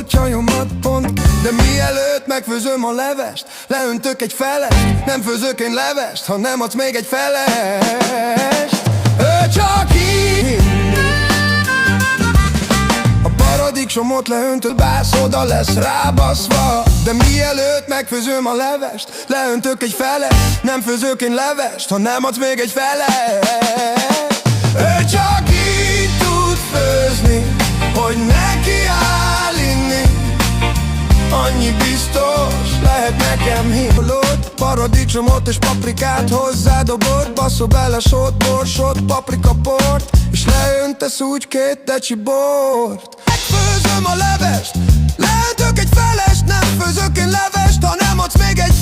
a csajomat pont. De mielőtt megfőzöm a levest, leöntök egy felest. Nem főzök én levest, ha nem adsz még egy felest. Ő csak így a paradicsomot leöntött bász, oda lesz rábaszva. De mielőtt megfőzöm a levest, leöntök egy felest. Nem főzök én levest, ha nem adsz még egy felest. Ő csak így tud főzni, hogy neki áll inni. Annyi biztos, lehet nekem hívlót, paradicsomot és paprikát hozzádobott. Baszol bele sót, borsot, paprikaport, és leöntesz úgy 2 deci bort. Megfőzöm a levest, leöntök egy felest. Nem főzök én levest, ha nem adsz még egy